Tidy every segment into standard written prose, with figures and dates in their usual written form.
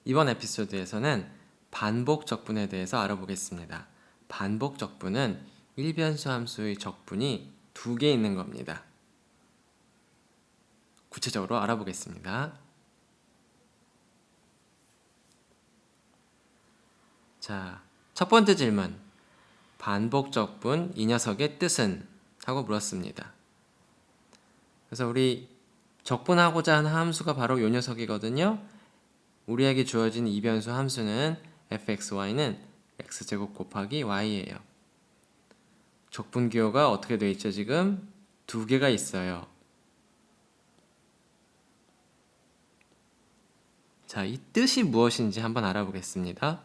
이번 에피소드에서는 반복 적분에 대해서 알아보겠습니다. 반복 적분은 일변수 함수의 적분이 2개 있는 겁니다. 구체적으로 알아보겠습니다. 자, 첫 번째 질문. 반복 적분 이 녀석의 뜻은? 하고 물었습니다. 그래서 우리 적분하고자 하는 함수가 바로 이 녀석이거든요. 우리에게 주어진 이변수 함수는 fxy는 x제곱 곱하기 y예요. 적분 기호가 어떻게 되어 있죠? 지금 2개가 있어요. 자, 이 뜻이 무엇인지 한번 알아보겠습니다.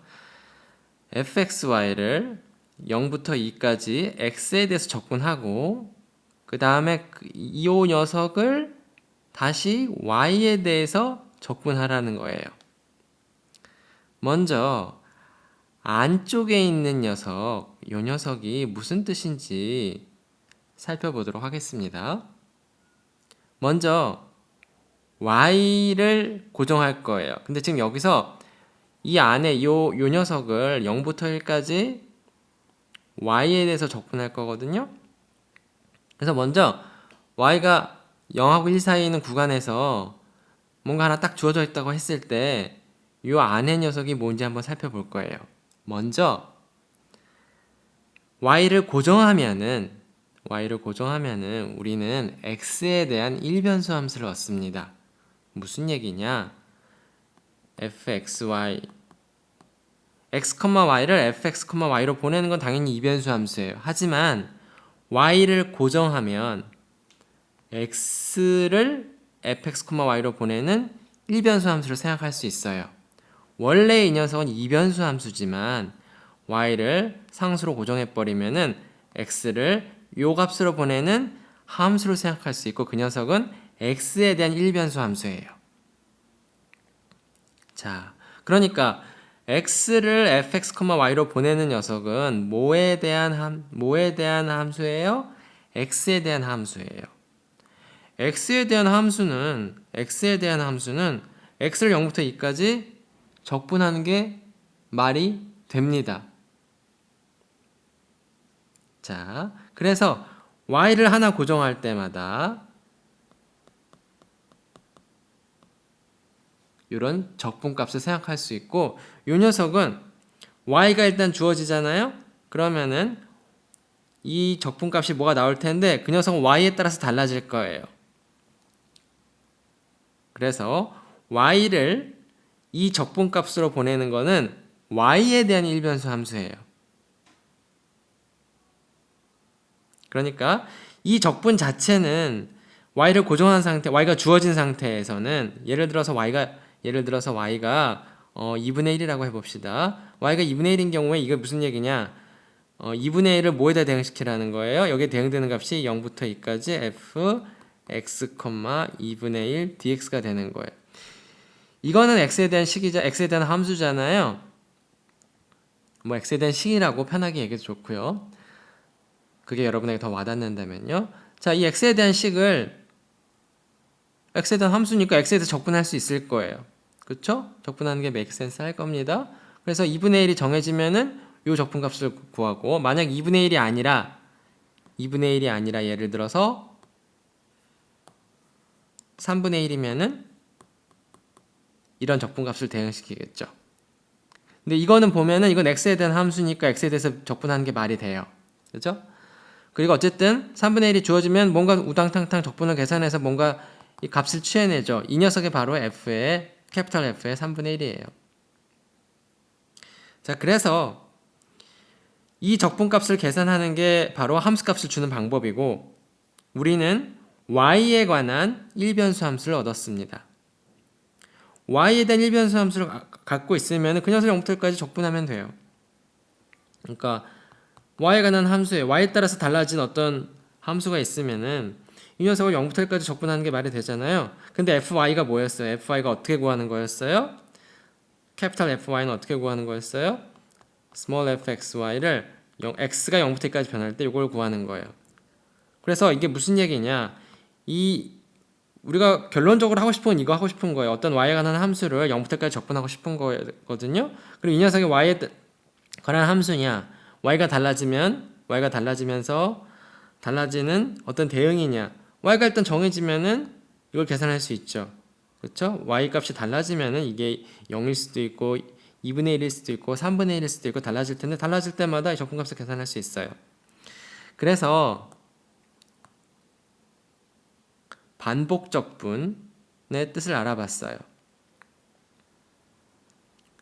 fxy를 0부터 2까지 x에 대해서 적분하고 그 다음에 이 녀석을 다시 y에 대해서 적분하라는 거예요. 먼저 안쪽에 있는 녀석, 이 녀석이 무슨 뜻인지 살펴보도록 하겠습니다. 먼저 y를 고정할 거예요. 근데 지금 여기서 이 안에 요 녀석을 0부터 1까지 y에 대해서 적분할 거거든요. 그래서 먼저 y가 0하고 1 사이에 있는 구간에서 뭔가 하나 딱 주어져 있다고 했을 때 이 안의 녀석이 뭔지 한번 살펴볼 거예요. 먼저 y를 고정하면은 우리는 x에 대한 일변수 함수를 얻습니다. 무슨 얘기냐? fxy x, y를 fx, y로 보내는 건 당연히 이변수 함수예요. 하지만 y를 고정하면 x를 fx, y로 보내는 일변수 함수를 생각할 수 있어요. 원래 이 녀석은 이변수 함수지만 y를 상수로 고정해버리면은 x를 요 값으로 보내는 함수로 생각할 수 있고 그 녀석은 x에 대한 일변수 함수예요. 자, 그러니까 x를 fx, y로 보내는 녀석은 뭐에 대한 함수예요? x에 대한 함수예요. x에 대한 함수는 x를 0부터 2까지 적분하는 게 말이 됩니다. 자, 그래서 y를 하나 고정할 때마다 이런 적분값을 생각할 수 있고 이 녀석은 y가 일단 주어지잖아요. 그러면은 이 적분값이 뭐가 나올 텐데 그 녀석은 y에 따라서 달라질 거예요. 그래서 y를 이 적분값으로 보내는 거는 y에 대한 일변수 함수예요. 그러니까 이 적분 자체는 y를 고정한 상태, y가 주어진 상태에서는 예를 들어서 y가 2분의 1이라고 해봅시다. y가 2분의 1인 경우에 이게 무슨 얘기냐? 2분의 1을 뭐에다 대응시키라는 거예요? 여기에 대응되는 값이 0부터 2까지 f x, 2분의 1 dx가 되는 거예요. 이거는 x에 대한 식이자 x에 대한 함수잖아요. 뭐 x에 대한 식이라고 편하게 얘기해도 좋고요. 그게 여러분에게 더 와닿는다면요. 자, 이 x에 대한 식을 x에 대한 함수니까 x에 대해서 적분할 수 있을 거예요. 그렇죠? 적분하는 게 make sense 할 겁니다. 그래서 2분의 1이 정해지면은 요 적분값을 구하고 만약 2분의 1이 아니라 예를 들어서 3분의 1이면은 이런 적분값을 대응시키겠죠. 근데 이거는 보면은 이건 x에 대한 함수니까 x에 대해서 적분하는 게 말이 돼요. 그렇죠? 그리고 어쨌든 3분의 1이 주어지면 뭔가 우당탕탕 적분을 계산해서 뭔가 이 값을 취해내죠. 이 녀석이 바로 캐피탈 F의 3분의 1이에요. 자, 그래서 이 적분값을 계산하는 게 바로 함수값을 주는 방법이고 우리는 y에 관한 일변수 함수를 얻었습니다. y에 대한 일변수 함수를 갖고 있으면 그 녀석을 0부터까지 적분하면 돼요. 그러니까 y에 관한 함수에 y에 따라서 달라진 어떤 함수가 있으면은 이 녀석을 0부터 1까지 적분하는 게 말이 되잖아요. 근데 fy가 뭐였어요? fy가 어떻게 구하는 거였어요? 캐피탈 fy는 어떻게 구하는 거였어요? small fxy를 x가 0부터 1까지 변할 때 이걸 구하는 거예요. 그래서 이게 무슨 얘기냐? 이 우리가 결론적으로 하고 싶은 건 이거 하고 싶은 거예요. 어떤 y에 관한 함수를 0부터까지 적분하고 싶은 거거든요. 그리고 이 녀석이 y에 관한 함수냐, y가 달라지면서 달라지는 어떤 대응이냐. y가 일단 정해지면은 이걸 계산할 수 있죠. 그렇죠? y 값이 달라지면은 이게 0일 수도 있고 2분의 1일 수도 있고 3분의 1일 수도 있고 달라질 텐데 달라질 때마다 이 적분값을 계산할 수 있어요. 그래서 반복 적분의 뜻을 알아봤어요.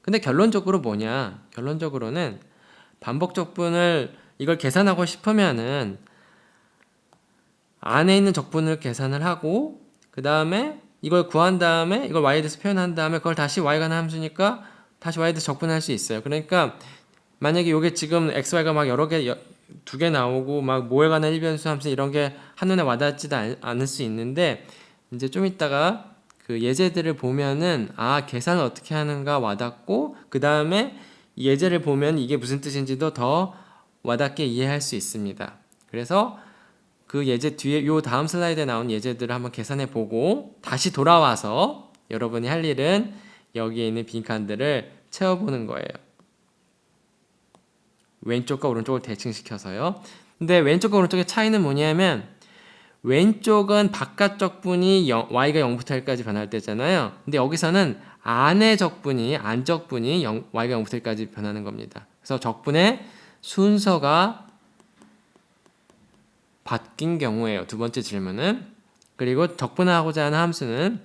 근데 결론적으로 뭐냐? 결론적으로는 반복 적분을 이걸 계산하고 싶으면은 안에 있는 적분을 계산을 하고 그 다음에 이걸 구한 다음에 이걸 y에 대해서 표현한 다음에 그걸 다시 y가 하는 함수니까 다시 y에 대해서 적분할 수 있어요. 그러니까 만약에 이게 지금 x, y가 막 여러 개, 두 개 나오고 막 뭐에 관한 일변수 함수 이런 게 한눈에 와닿지도 않을 수 있는데 이제 좀 이따가 그 예제들을 보면은 아 계산을 어떻게 하는가 와닿고 그 다음에 예제를 보면 이게 무슨 뜻인지도 더 와닿게 이해할 수 있습니다. 그래서 그 예제 뒤에 요 다음 슬라이드에 나온 예제들을 한번 계산해 보고 다시 돌아와서 여러분이 할 일은 여기에 있는 빈칸들을 채워보는 거예요. 왼쪽과 오른쪽을 대칭시켜서요. 근데 왼쪽과 오른쪽의 차이는 뭐냐면 왼쪽은 바깥 적분이 y가 0부터 1까지 변할 때잖아요. 근데 여기서는 안의 적분이 y가 0부터 1까지 변하는 겁니다. 그래서 적분의 순서가 바뀐 경우에요. 두 번째 질문은. 그리고 적분하고자 하는 함수는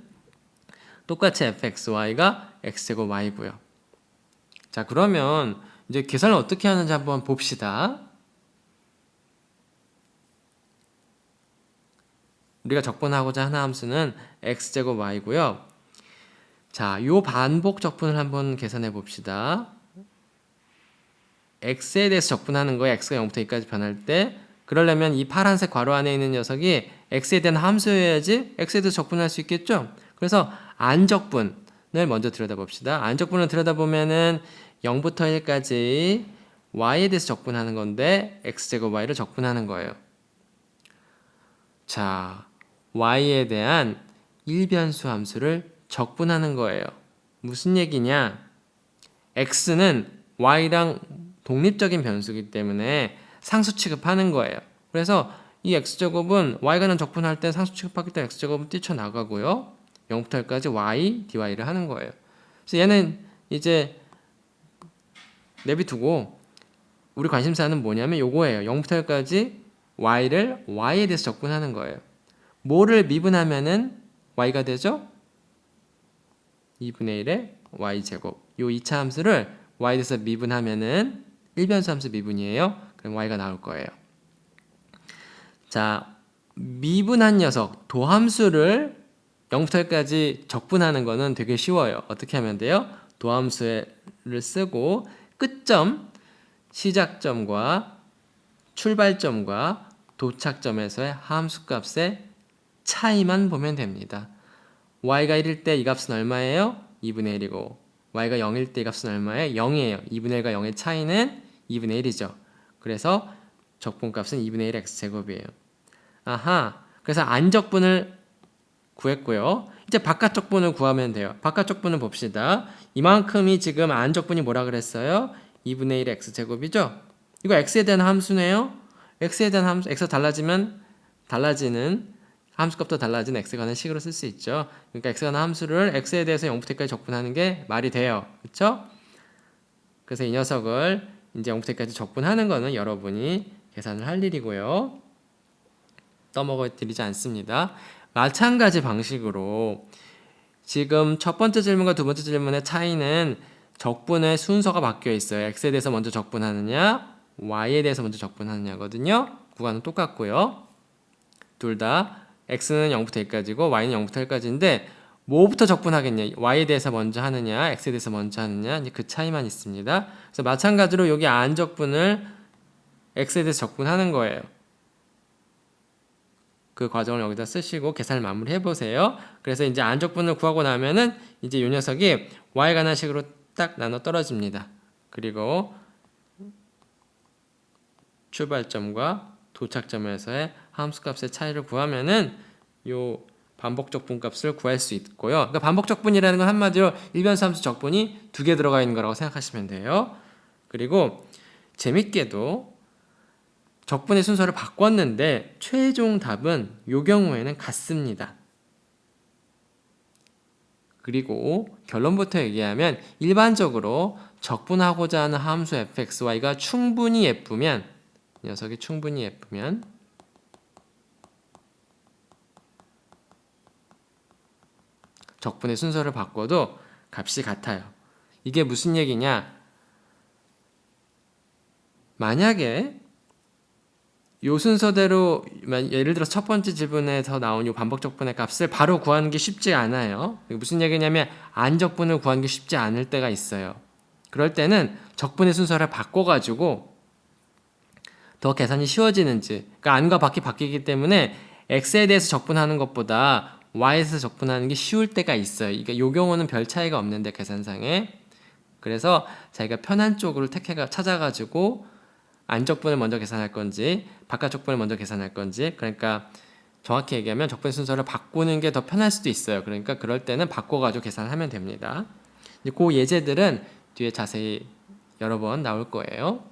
똑같이 fxy가 x제곱 y고요. 자, 그러면 이제 계산을 어떻게 하는지 한번 봅시다. 우리가 적분하고자 하는 함수는 x제곱 y고요. 자, 요 반복 적분을 한번 계산해 봅시다. x에 대해서 적분하는 거예요. x가 0부터 2까지 변할 때 그러려면 이 파란색 괄호 안에 있는 녀석이 x에 대한 함수여야지 x에 대해서 적분할 수 있겠죠. 그래서 안적분을 먼저 들여다봅시다. 안적분을 들여다보면은 0부터 1까지 y에 대해서 적분하는 건데 x제곱 y를 적분하는 거예요. 자, y에 대한 일변수 함수를 적분하는 거예요. 무슨 얘기냐? x는 y랑 독립적인 변수이기 때문에 상수 취급하는 거예요. 그래서 이 x제곱은 y가는 적분할 때 상수 취급하기 때문에 x제곱은 뛰쳐나가고요. 0부터 1까지 y, dy를 하는 거예요. 그래서 얘는 이제 내비두고 우리 관심사는 뭐냐면 요거예요. 0부터 1까지 y를 y에 대해서 적분하는 거예요. 뭐를 미분하면은 y가 되죠? 2분의 1의 y제곱. 요 2차 함수를 y에 대해서 미분하면은 일변수 함수 미분이에요. 그럼 y가 나올 거예요. 자, 미분한 녀석, 도함수를 0부터 1까지 적분하는 거는 되게 쉬워요. 어떻게 하면 돼요? 도함수를 쓰고 끝점, 시작점과 출발점과 도착점에서의 함수값의 차이만 보면 됩니다. y가 1일 때 이 값은 얼마예요? 2분의 1이고 y가 0일 때 이 값은 얼마예요? 0이에요. 2분의 1과 0의 차이는 2분의 1이죠. 그래서 적분값은 2분의 1 x제곱이에요. 아하, 그래서 안적분을 구했고요. 이제 바깥적분을 구하면 돼요. 바깥적분을 봅시다. 이만큼이 지금 안적분이 뭐라 그랬어요? 2분의 1 x제곱이죠? 이거 x에 대한 함수네요. x에 대한 함수, x가 달라지면 달라지는 함수값도 달라진 x에 관한 식으로 쓸 수 있죠. 그러니까 x에 관한 함수를 x에 대해서 0부터 1까지 적분하는 게 말이 돼요. 그렇죠? 그래서 이 녀석을 이제 0부터 1까지 적분하는 거는 여러분이 계산을 할 일이고요. 떠먹어 드리지 않습니다. 마찬가지 방식으로 지금 첫 번째 질문과 두 번째 질문의 차이는 적분의 순서가 바뀌어 있어요. x에 대해서 먼저 적분하느냐, y에 대해서 먼저 적분하느냐거든요. 구간은 똑같고요. 둘 다 x는 0부터 1까지고 y는 0부터 1까지인데 뭐부터 적분하겠냐? y에 대해서 먼저 하느냐, x에 대해서 먼저 하느냐, 이제 그 차이만 있습니다. 그래서 마찬가지로 여기 안적분을 x에 대해서 적분하는 거예요. 그 과정을 여기다 쓰시고 계산을 마무리해 보세요. 그래서 이제 안적분을 구하고 나면은 이제 이 녀석이 y에 관한 식으로 딱 나눠 떨어집니다. 그리고 출발점과 도착점에서의 함수값의 차이를 구하면은 요 반복 적분 값을 구할 수 있고요. 그러니까 반복 적분이라는 건 한마디로 일변수 함수 적분이 2개 들어가 있는 거라고 생각하시면 돼요. 그리고 재밌게도 적분의 순서를 바꿨는데 최종 답은 이 경우에는 같습니다. 그리고 결론부터 얘기하면 일반적으로 적분하고자 하는 함수 fxy가 충분히 예쁘면, 녀석이 충분히 예쁘면 적분의 순서를 바꿔도 값이 같아요. 이게 무슨 얘기냐? 만약에 요 순서대로 예를 들어 첫 번째 지분에서 나온 요 반복 적분의 값을 바로 구하는 게 쉽지 않아요. 이게 무슨 얘기냐면 안적분을 구하는 게 쉽지 않을 때가 있어요. 그럴 때는 적분의 순서를 바꿔가지고 더 계산이 쉬워지는지, 그러니까 안과 밖이 바뀌기 때문에 x에 대해서 적분하는 것보다 y에 대해서 적분하는 게 쉬울 때가 있어요. 그러니까 요 경우는 별 차이가 없는데 계산상에. 그래서 자기가 편한 쪽으로 찾아가지고 안적분을 먼저 계산할 건지 바깥 적분을 먼저 계산할 건지, 그러니까 정확히 얘기하면 적분 순서를 바꾸는 게 더 편할 수도 있어요. 그러니까 그럴 때는 바꿔가지고 계산하면 됩니다. 그 예제들은 뒤에 자세히 여러 번 나올 거예요.